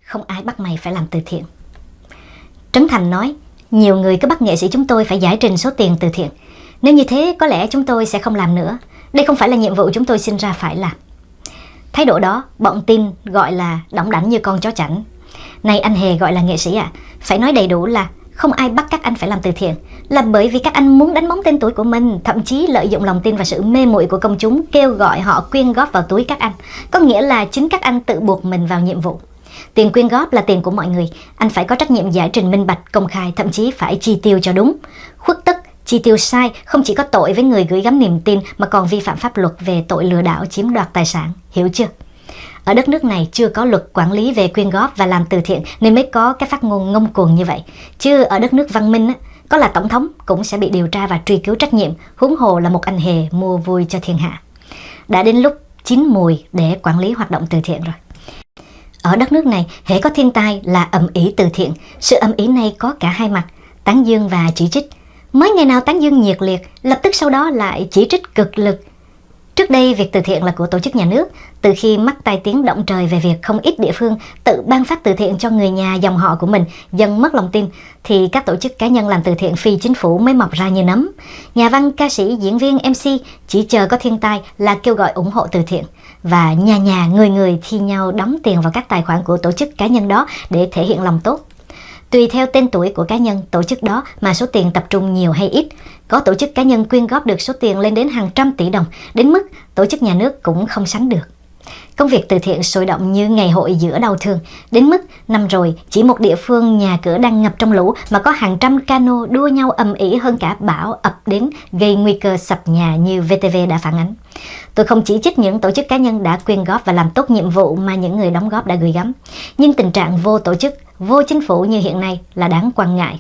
không ai bắt mày phải làm từ thiện. Trấn Thành nói, nhiều người cứ bắt nghệ sĩ chúng tôi phải giải trình số tiền từ thiện. Nếu như thế có lẽ chúng tôi sẽ không làm nữa. Đây không phải là nhiệm vụ chúng tôi sinh ra phải làm. Thái độ đó bọn tin gọi là đỏng đảnh như con chó chảnh. Này anh Hề gọi là nghệ sĩ ạ, phải nói đầy đủ là không ai bắt các anh phải làm từ thiện, là bởi vì các anh muốn đánh bóng tên tuổi của mình, thậm chí lợi dụng lòng tin và sự mê muội của công chúng kêu gọi họ quyên góp vào túi các anh. Có nghĩa là chính các anh tự buộc mình vào nhiệm vụ. Tiền quyên góp là tiền của mọi người, anh phải có trách nhiệm giải trình minh bạch, công khai, thậm chí phải chi tiêu cho đúng. Khuất tất, chi tiêu sai không chỉ có tội với người gửi gắm niềm tin mà còn vi phạm pháp luật về tội lừa đảo chiếm đoạt tài sản, hiểu chưa? Ở đất nước này chưa có luật quản lý về quyên góp và làm từ thiện nên mới có cái phát ngôn ngông cuồng như vậy. Chứ ở đất nước văn minh á, có là tổng thống cũng sẽ bị điều tra và truy cứu trách nhiệm, huống hồ là một anh Hề mua vui cho thiên hạ. Đã đến lúc chín mùi để quản lý hoạt động từ thiện rồi. Ở đất nước này, hễ có thiên tai là ầm ĩ từ thiện. Sự ầm ĩ này có cả hai mặt, tán dương và chỉ trích. Mới ngày nào tán dương nhiệt liệt, lập tức sau đó lại chỉ trích cực lực. Trước đây, việc từ thiện là của tổ chức nhà nước. Từ khi mắc tai tiếng động trời về việc không ít địa phương tự ban phát từ thiện cho người nhà dòng họ của mình, dần mất lòng tin, thì các tổ chức cá nhân làm từ thiện phi chính phủ mới mọc ra như nấm. Nhà văn, ca sĩ, diễn viên, MC chỉ chờ có thiên tai là kêu gọi ủng hộ từ thiện. Và nhà nhà, người người thi nhau đóng tiền vào các tài khoản của tổ chức cá nhân đó để thể hiện lòng tốt. Tùy theo tên tuổi của cá nhân, tổ chức đó mà số tiền tập trung nhiều hay ít. Có tổ chức cá nhân quyên góp được số tiền lên đến hàng trăm tỷ đồng, đến mức tổ chức nhà nước cũng không sánh được. Công việc từ thiện sôi động như ngày hội giữa đau thương, đến mức năm rồi chỉ một địa phương nhà cửa đang ngập trong lũ mà có hàng trăm cano đua nhau ầm ĩ hơn cả bão ập đến gây nguy cơ sập nhà như VTV đã phản ánh. Tôi không chỉ trích những tổ chức cá nhân đã quyên góp và làm tốt nhiệm vụ mà những người đóng góp đã gửi gắm, nhưng tình trạng vô tổ chức, vô chính phủ như hiện nay là đáng quan ngại.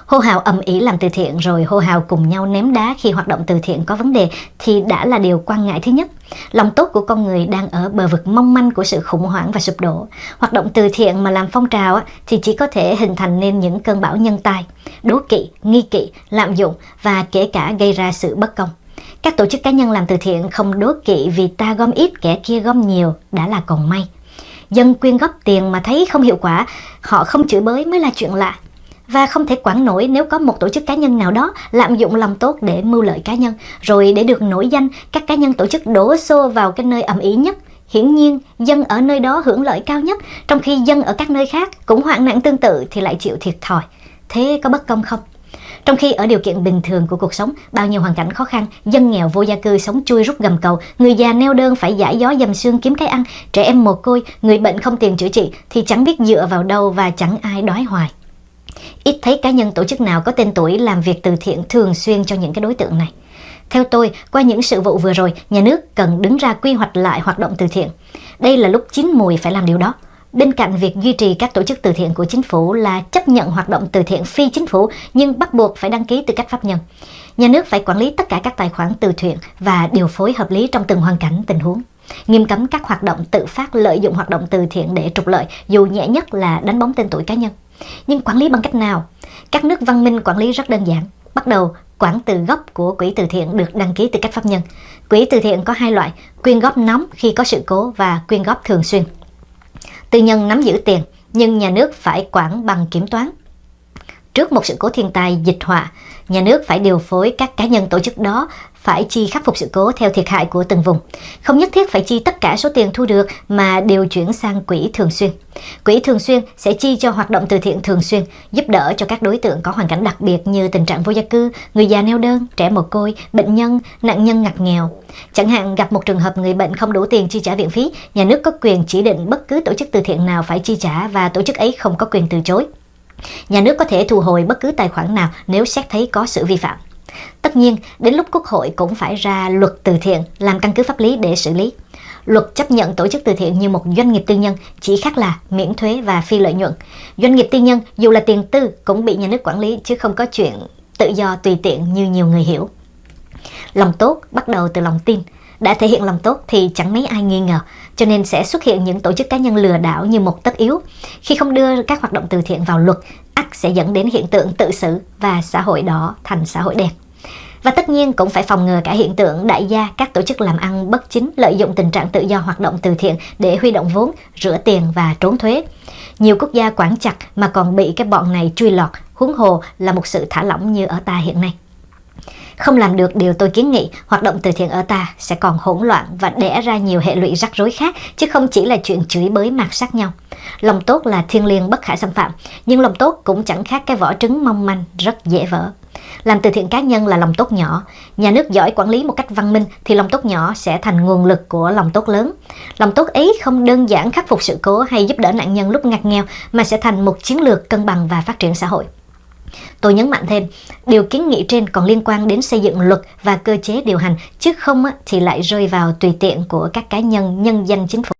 Hô hào ầm ĩ làm từ thiện rồi hô hào cùng nhau ném đá khi hoạt động từ thiện có vấn đề thì đã là điều quan ngại thứ nhất. Lòng tốt của con người đang ở bờ vực mong manh của sự khủng hoảng và sụp đổ. Hoạt động từ thiện mà làm phong trào thì chỉ có thể hình thành nên những cơn bão nhân tai, đố kỵ, nghi kỵ, lạm dụng và kể cả gây ra sự bất công. Các tổ chức cá nhân làm từ thiện không đố kỵ vì ta gom ít kẻ kia gom nhiều đã là còn may. Dân quyên góp tiền mà thấy không hiệu quả, họ không chửi bới mới là chuyện lạ. Và không thể quản nổi nếu có một tổ chức cá nhân nào đó lạm dụng lòng tốt để mưu lợi cá nhân, rồi để được nổi danh, các cá nhân tổ chức đổ xô vào cái nơi ầm ĩ nhất. Hiển nhiên, dân ở nơi đó hưởng lợi cao nhất, trong khi dân ở các nơi khác cũng hoạn nạn tương tự thì lại chịu thiệt thòi. Thế có bất công không? Trong khi ở điều kiện bình thường của cuộc sống, bao nhiêu hoàn cảnh khó khăn, dân nghèo vô gia cư sống chui rút gầm cầu, người già neo đơn phải dãi gió dầm sương kiếm cái ăn, trẻ em mồ côi, người bệnh không tiền chữa trị thì chẳng biết dựa vào đâu và chẳng ai đói hoài. Ít thấy cá nhân tổ chức nào có tên tuổi làm việc từ thiện thường xuyên cho những cái đối tượng này. Theo tôi, qua những sự vụ vừa rồi, nhà nước cần đứng ra quy hoạch lại hoạt động từ thiện. Đây là lúc chín mùi phải làm điều đó. Bên cạnh việc duy trì các tổ chức từ thiện của chính phủ là chấp nhận hoạt động từ thiện phi chính phủ nhưng bắt buộc phải đăng ký tư cách pháp nhân. Nhà nước phải quản lý tất cả các tài khoản từ thiện và điều phối hợp lý trong từng hoàn cảnh, tình huống. Nghiêm cấm các hoạt động tự phát lợi dụng hoạt động từ thiện để trục lợi, dù nhẹ nhất là đánh bóng tên tuổi cá nhân. Nhưng quản lý bằng cách nào? Các nước văn minh quản lý rất đơn giản. Bắt đầu, khoản từ gốc của quỹ từ thiện được đăng ký tư cách pháp nhân. Quỹ từ thiện có hai loại, quyên góp nóng khi có sự cố và quyên góp thường xuyên. Tư nhân nắm giữ tiền, nhưng nhà nước phải quản bằng kiểm toán. Trước một sự cố thiên tai, dịch họa, nhà nước phải điều phối các cá nhân tổ chức đó phải chi khắc phục sự cố theo thiệt hại của từng vùng. Không nhất thiết phải chi tất cả số tiền thu được mà điều chuyển sang quỹ thường xuyên. Quỹ thường xuyên sẽ chi cho hoạt động từ thiện thường xuyên, giúp đỡ cho các đối tượng có hoàn cảnh đặc biệt như tình trạng vô gia cư, người già neo đơn, trẻ mồ côi, bệnh nhân, nạn nhân ngặt nghèo. Chẳng hạn gặp một trường hợp người bệnh không đủ tiền chi trả viện phí, nhà nước có quyền chỉ định bất cứ tổ chức từ thiện nào phải chi trả và tổ chức ấy không có quyền từ chối. Nhà nước có thể thu hồi bất cứ tài khoản nào nếu xét thấy có sự vi phạm. Tất nhiên, đến lúc Quốc hội cũng phải ra luật từ thiện làm căn cứ pháp lý để xử lý. Luật chấp nhận tổ chức từ thiện như một doanh nghiệp tư nhân, chỉ khác là miễn thuế và phi lợi nhuận. Doanh nghiệp tư nhân dù là tiền tư cũng bị nhà nước quản lý chứ không có chuyện tự do tùy tiện như nhiều người hiểu. Lòng tốt bắt đầu từ lòng tin. Đã thể hiện lòng tốt thì chẳng mấy ai nghi ngờ, cho nên sẽ xuất hiện những tổ chức cá nhân lừa đảo như một tất yếu. Khi không đưa các hoạt động từ thiện vào luật, ắt sẽ dẫn đến hiện tượng tự xử và xã hội đó thành xã hội đen. Và tất nhiên cũng phải phòng ngừa cả hiện tượng đại gia, các tổ chức làm ăn bất chính lợi dụng tình trạng tự do hoạt động từ thiện để huy động vốn, rửa tiền và trốn thuế. Nhiều quốc gia quản chặt mà còn bị cái bọn này chui lọt, huống hồ là một sự thả lỏng như ở ta hiện nay. Không làm được điều tôi kiến nghị, hoạt động từ thiện ở ta sẽ còn hỗn loạn và đẻ ra nhiều hệ lụy rắc rối khác, chứ không chỉ là chuyện chửi bới mạt sát nhau. Lòng tốt là thiêng liêng bất khả xâm phạm, nhưng lòng tốt cũng chẳng khác cái vỏ trứng mong manh, rất dễ vỡ. Làm từ thiện cá nhân là lòng tốt nhỏ, nhà nước giỏi quản lý một cách văn minh thì lòng tốt nhỏ sẽ thành nguồn lực của lòng tốt lớn. Lòng tốt ấy không đơn giản khắc phục sự cố hay giúp đỡ nạn nhân lúc ngặt nghèo, mà sẽ thành một chiến lược cân bằng và phát triển xã hội. Tôi nhấn mạnh thêm, điều kiến nghị trên còn liên quan đến xây dựng luật và cơ chế điều hành, chứ không thì lại rơi vào tùy tiện của các cá nhân nhân danh chính phủ.